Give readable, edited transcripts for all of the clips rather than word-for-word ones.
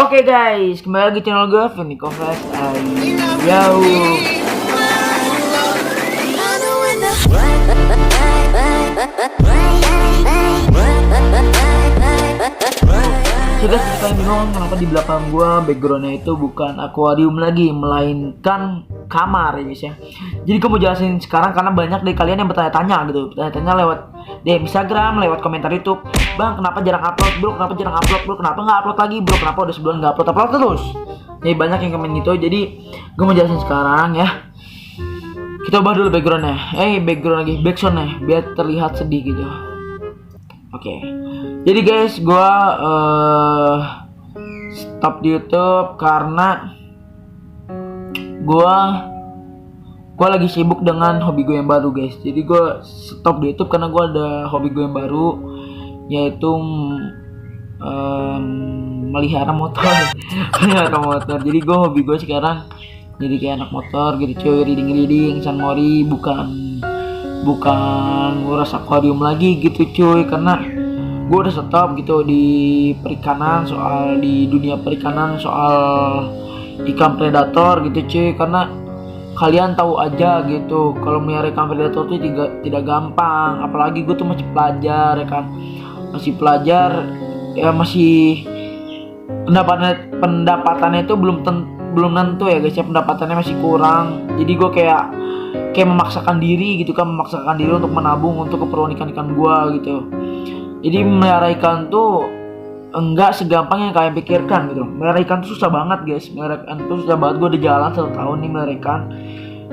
Oke guys, kembali lagi channel gue Vinico Flash. Yo. So guys, kalian bingung kenapa di belakang gua backgroundnya itu bukan akuarium lagi, melainkan kamar ya guys ya. Jadi gue mau jelasin sekarang karena banyak dari kalian yang bertanya-tanya gitu, bertanya-tanya lewat DM Instagram, lewat komentar YouTube. Bang, kenapa jarang upload bro? Kenapa jarang upload bro? Kenapa nggak upload lagi bro? Kenapa udah sebulan nggak upload terus? Jadi banyak yang komen gitu. Jadi gue mau jelasin sekarang ya. Kita ubah dulu backgroundnya. Background lagi, backsoundnya biar terlihat sedih gitu. Oke. Jadi guys, gua stop di YouTube karena gua lagi sibuk dengan hobi gue yang baru guys. Jadi gua stop di YouTube karena gua ada hobi gue yang baru, yaitu melihara motor. Melihara motor. Jadi gua hobi gue sekarang jadi kayak anak motor gitu cuy, riding San Mori, bukan nguras akuarium lagi gitu cuy, karena gue udah stop gitu di perikanan, di dunia perikanan soal ikan predator gitu cuy. Karena kalian tahu aja gitu, kalau melihara ikan predator itu tidak gampang, apalagi gue tuh masih pelajar ya kan, masih pendapatannya itu belum tentu ya guys ya, pendapatannya masih kurang. Jadi gue kayak memaksakan diri gitu kan, untuk menabung untuk keperluan ikan gue gitu. Jadi melihara ikan tuh enggak segampang yang kalian pikirkan gitu. Melihara ikan tuh susah banget guys. Melihara ikan tuh susah banget. Gue udah jalan 1 tahun nih melihara ikan,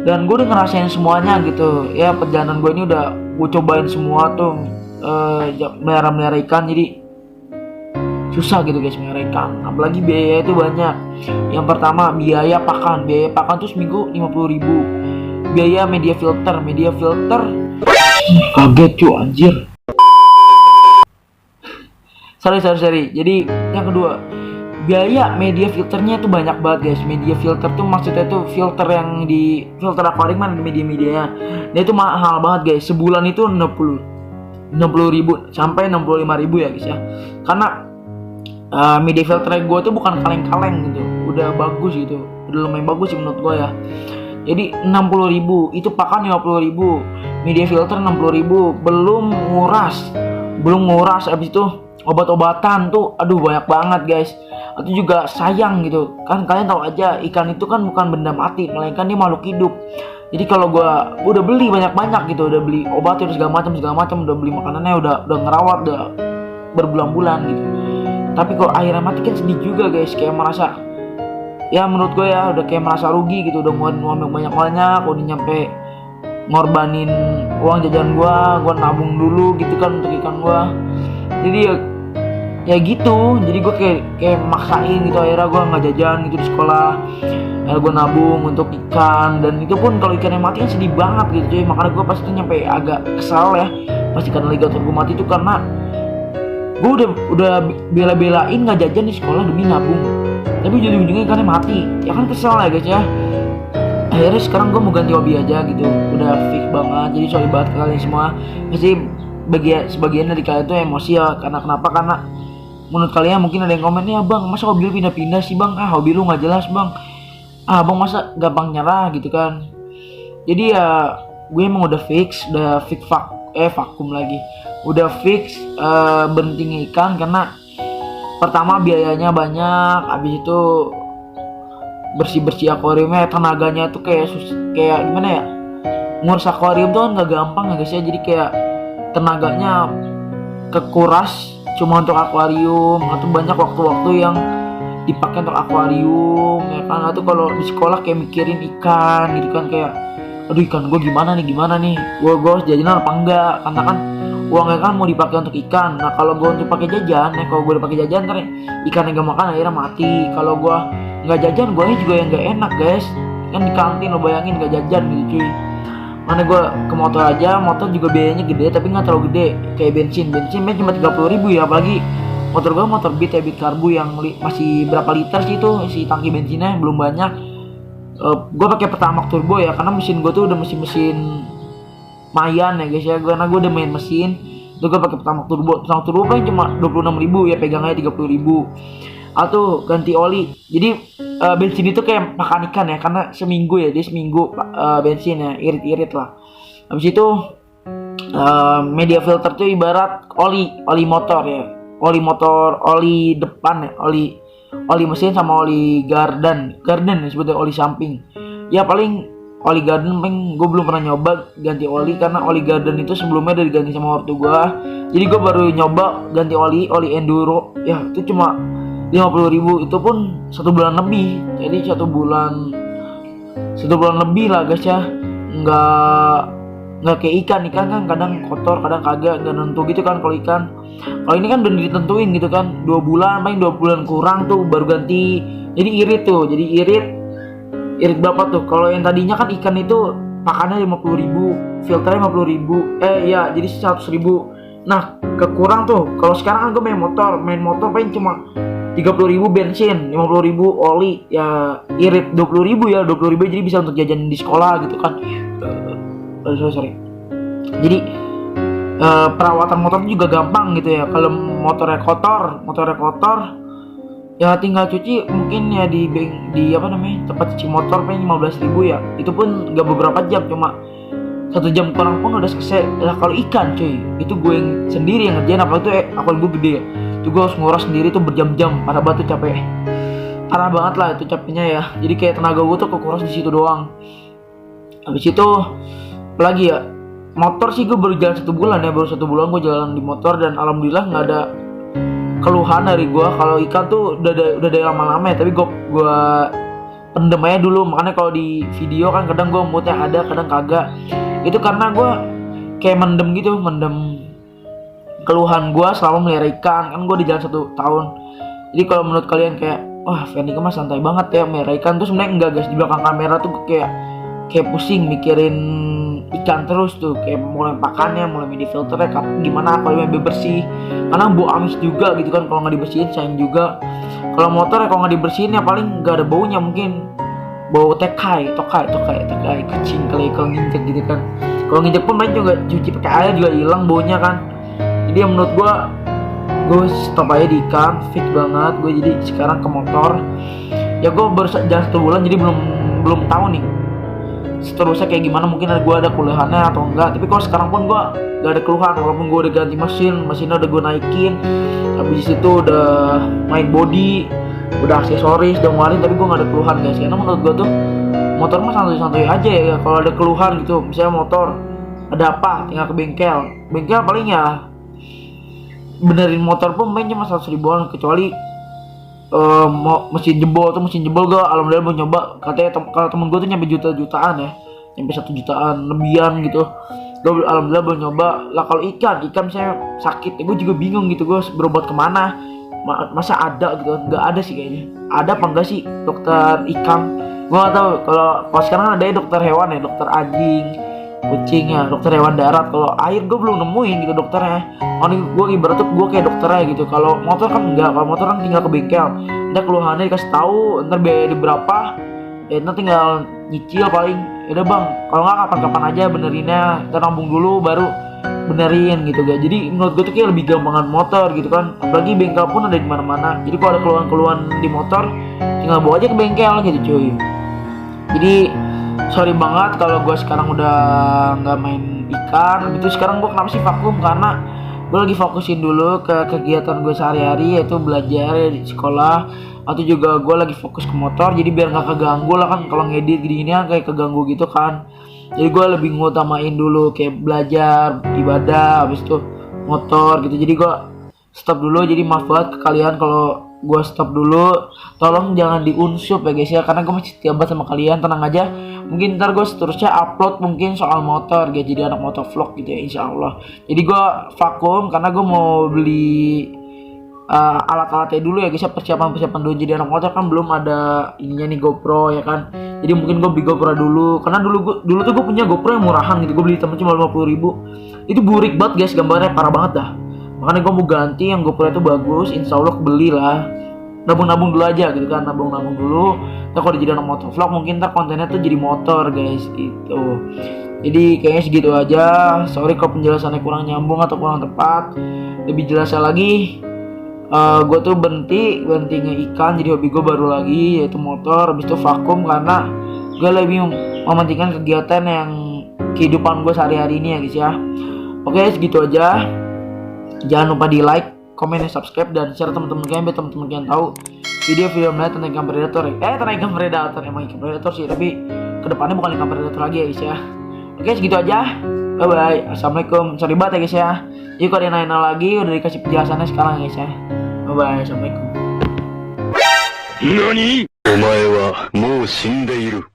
dan gue udah ngerasain semuanya gitu. Ya perjalanan gue ini udah gue cobain semua tuh melihara ikan. Jadi susah gitu guys melihara ikan. Apalagi biaya itu banyak. Yang pertama biaya pakan tuh seminggu 50.000. Biaya media filter kaget cuy anjir. Sorry. Jadi yang kedua, biaya media filternya itu banyak banget guys. Media filter tuh maksudnya tuh filter yang di filter akuarium kan, media-medianya. Dia itu mahal banget guys. Sebulan itu 60.000 sampai 65.000 ya guys ya. Karena media filter gue tuh bukan kaleng-kaleng gitu. Udah bagus gitu. Udah lumayan bagus sih menurut gue ya. Jadi 60.000 itu pakan 50.000, media filter 60.000, belum nguras abis itu obat-obatan tuh aduh banyak banget guys. Itu juga sayang gitu kan, kalian tahu aja ikan itu kan bukan benda mati, melainkan dia makhluk hidup. Jadi kalau gua udah beli banyak gitu, udah beli obat terus segala macam, udah beli makanannya, udah ngerawat udah berbulan-bulan gitu, tapi kok akhirnya mati kan sedih juga guys. Kayak merasa, ya menurut gue ya udah kayak merasa rugi gitu, udah ngeluarin banyak-banyak, udah nyampe ngorbanin uang jajan gua nabung dulu gitu kan untuk ikan gua. Jadi ya gitu, jadi gue kayak maksain gitu, akhirnya gue nggak jajan gitu di sekolah, akhirnya gue nabung untuk ikan. Dan itu pun kalau ikan yang mati kan sedih banget gitu cuy. Makanya gue pasti nyampe agak kesal ya pas ikan alligator gue mati itu, karena gue udah bela-belain nggak jajan di sekolah demi nabung, tapi ujung-ujungnya ikannya mati. Ya kan kesel ya guys ya. Akhirnya sekarang gue mau ganti hobi aja gitu, udah fix banget. Jadi sorry banget ke kalian semua, pasti sebagian dari kalian tuh emosi ya. Karena menurut kalian mungkin ada yang komen, ya bang masa hobi lu pindah-pindah sih bang, hobi lu nggak jelas bang, bang masa gampang nyerah gitu kan. Jadi ya gue emang udah fix vakum lagi, udah fix berhenti ikan. Karena pertama biayanya banyak, habis itu bersih akuariumnya, tenaganya tuh kayak gimana ya, ngurus akuarium tuh kan nggak gampang ya guys ya. Jadi kayak tenaganya kekuras cuma untuk akuarium, atau banyak waktu-waktu yang dipakai untuk akuarium ya kan. Atau kalau di sekolah kayak mikirin ikan gitu kan, kayak aduh ikan gue gimana nih gue harus jajan apa enggak, karena kan uangnya kan mau dipakai untuk ikan. Nah kalau gue untuk pakai jajan, kalau gue udah pakai jajan ntar ikannya gak makan akhirnya mati. Kalau gue nggak jajan, gue juga yang nggak enak guys kan, di kantin lo bayangin nggak jajan gitu cuy. Mana gue ke motor aja, motor juga biayanya gede tapi nggak terlalu gede. Kayak bensin cuma 30.000 ya, apalagi motor gue motor Beat karbu yang masih berapa liter sih itu si tangki bensinnya, belum banyak. Gue pakai Pertamax turbo ya, karena mesin gue tuh udah mesin mayan ya guys ya. Karena gue udah main mesin, Itu gue pakai Pertamax turbo paling cuma 26.000 ya, pegangnya 30.000. atau ganti oli. Jadi bensin itu kayak makan ikan ya, karena seminggu ya, dia seminggu bensin ya, irit-irit lah. Habis itu media filter tuh ibarat oli motor ya, oli motor, oli depan ya, oli mesin sama oli gardan ya sebetulnya, oli samping ya. Paling oli garden gue belum pernah nyoba ganti oli, karena oli garden itu sebelumnya udah diganti sama ortu gue. Jadi gue baru nyoba ganti oli enduro ya, itu cuma 50.000, itu pun 1 bulan lebih. Jadi 1 bulan lebih lah guys ya. Nggak kayak ikan kan kadang kotor kadang kagak, nggak nentu gitu kan. Kalau ini kan udah ditentuin gitu kan, 2 bulan, paling 2 bulan kurang tuh baru ganti. Jadi irit berapa tuh? Kalau yang tadinya kan ikan itu pakannya 50.000, filternya 50.000, ya jadi 100.000. Nah kekurang tuh. Kalau sekarang kan gue main motor paling cuma 30.000 bensin, 50.000 oli, ya irit 20.000 ya, 20.000 jadi bisa untuk jajan di sekolah gitu kan. Sorry. Jadi perawatan motor juga gampang gitu ya. Kalau motornya kotor ya tinggal cuci mungkin ya di tempat cuci motor paling 15.000 ya. Itu pun gak beberapa jam, cuma 1 jam kurang pun udah selesai. Lah kalau ikan cuy, itu gue yang sendiri yang ngerjain, apalagi itu akun gue gede ya. Itu gue harus nguras sendiri tuh berjam-jam, parah banget tuh capek. Parah banget lah itu capeknya ya. Jadi kayak tenaga gue tuh kekuras di situ doang. Habis itu apalagi ya, motor sih gue baru jalan 1 bulan ya, baru 1 bulan gue jalan di motor dan alhamdulillah nggak ada keluhan dari gue. Kalau ikan tuh udah dari lama-lama ya, tapi gue pendem aja dulu. Makanya kalau di video kan kadang gue moodnya ada, kadang kagak. Itu karena gue kayak mendem keluhan gue selama melihara ikan. Kan gue di jalan 1 tahun. Jadi kalau menurut kalian kayak wah Fendi mah santai banget ya melihara ikan, tuh sebenarnya enggak guys. Di belakang kamera tuh kayak pusing mikirin ikan terus tuh, kayak mulai pakannya, mulai media filternya gimana, kalau lebih bersih, karena bau amis juga gitu kan kalau nggak dibersihin, sayang juga. Kalau motor ya kalau nggak dibersihin ya paling nggak ada baunya, mungkin bau tokai kucing kali kalau nginjek gitu kan. Kalau nginjek pun main juga cuci pakai air juga hilang baunya kan. Jadi ya menurut gue stop aja di ikan, fix banget gue. Jadi sekarang ke motor ya, gue baru jalan 1 bulan, jadi belum tahu nih seterusnya kayak gimana. Mungkin gue ada keluhannya atau enggak, tapi kalau sekarang pun gue gak ada keluhan. Walaupun gue udah ganti mesinnya udah gue naikin, habis itu udah main body, udah aksesoris, udah ngeluarin, tapi gue gak ada keluhan guys. Karena menurut gue tuh motor mah santai-santai aja ya. Kalau ada keluhan gitu, misalnya motor ada apa, tinggal ke bengkel paling ya benerin motor pun main cuma 100.000-an. Kecuali mesin jebol gue alhamdulillah mau nyoba. Katanya kalau temen gue tuh nyampe jutaan ya, nyampe 1 jutaan lebihan gitu. Gue alhamdulillah belum nyoba. Lah kalau ikan saya sakit ya, gue juga bingung gitu, gue berobat kemana. Masa ada gitu? Nggak ada sih kayaknya. Ada apa enggak sih dokter ikan? Gue nggak tahu. Kalau sekarang ada ya dokter hewan ya, dokter anjing, kucing ya, dokter hewan darat. Kalau air gue belum nemuin gitu dokternya. Gue ibarat tuh gue kayak dokternya gitu. Kalau motor kan enggak, kalau motor kan tinggal ke bengkel, ntar keluhannya dikasih tahu, ntar biaya berapa ya, ntar tinggal nyicil paling. Ya udah bang, kalau nggak kapan-kapan aja benerinnya, ntar nambung dulu baru benerin gitu guys. Jadi menurut gue tuh kayak lebih gampangan motor gitu kan. Apalagi bengkel pun ada di mana-mana. Jadi kalau ada keluhan-keluhan di motor, tinggal bawa aja ke bengkel gitu cuy. Jadi sorry banget kalau gue sekarang udah nggak main ikan. Itu sekarang gue kenapa sih vakum, karena gue lagi fokusin dulu ke kegiatan gue sehari-hari, yaitu belajar di sekolah, atau juga gue lagi fokus ke motor. Jadi biar nggak keganggu lah kan, kalau ngedit gini kayak keganggu gitu kan. Jadi gue lebih ngutamain dulu kayak belajar, ibadah, habis itu motor gitu. Jadi gue stop dulu. Jadi maaf banget ke kalian kalau gue stop dulu. Tolong jangan diunsub ya guys ya, karena gue masih setia banget sama kalian. Tenang aja, mungkin ntar gue seterusnya upload mungkin soal motor guys, jadi anak motor vlog gitu ya insyaallah. Jadi gue vakum karena gue mau beli alat-alatnya dulu ya guys ya, persiapan dulu. Jadi anak motor kan belum ada ininya nih, GoPro ya kan. Jadi mungkin gue beli GoPro dulu, karena dulu tuh gue punya GoPro yang murahan gitu. Gue beli temen cuma 50.000. Itu burik banget guys, gambarnya parah banget dah. Makanya gue mau ganti yang GoPro itu bagus, insyaallah beli lah. Nabung dulu aja gitu kan, nabung dulu. Ntar kalau jadi anak motor vlog mungkin ntar kontennya tuh jadi motor guys gitu. Jadi kayaknya segitu aja. Sorry kalau penjelasannya kurang nyambung atau kurang tepat. Lebih jelasnya lagi gue tuh berhenti nge-ikan, jadi hobi gue baru lagi yaitu motor. Habis itu vakum karena gue lebih mementingkan kegiatan yang kehidupan gue sehari-hari ini ya guys ya. Oke, segitu aja. Jangan lupa di like, komen, dan subscribe, dan share teman-teman kalian biar teman-teman kalian tahu video-video menarik tentang ikan predator. Tentang ikan predator, emang ikan predator sih, tapi kedepannya bukan ikan predator lagi ya guys ya. Oke, segitu aja. Bye bye. Assalamualaikum. Sorry banget ya guys ya. Yuk kalau ada yang nanya lagi udah dikasih penjelasannya sekarang guys ya. Bye bye. Assalamualaikum. 何？お前はもう死んでいる。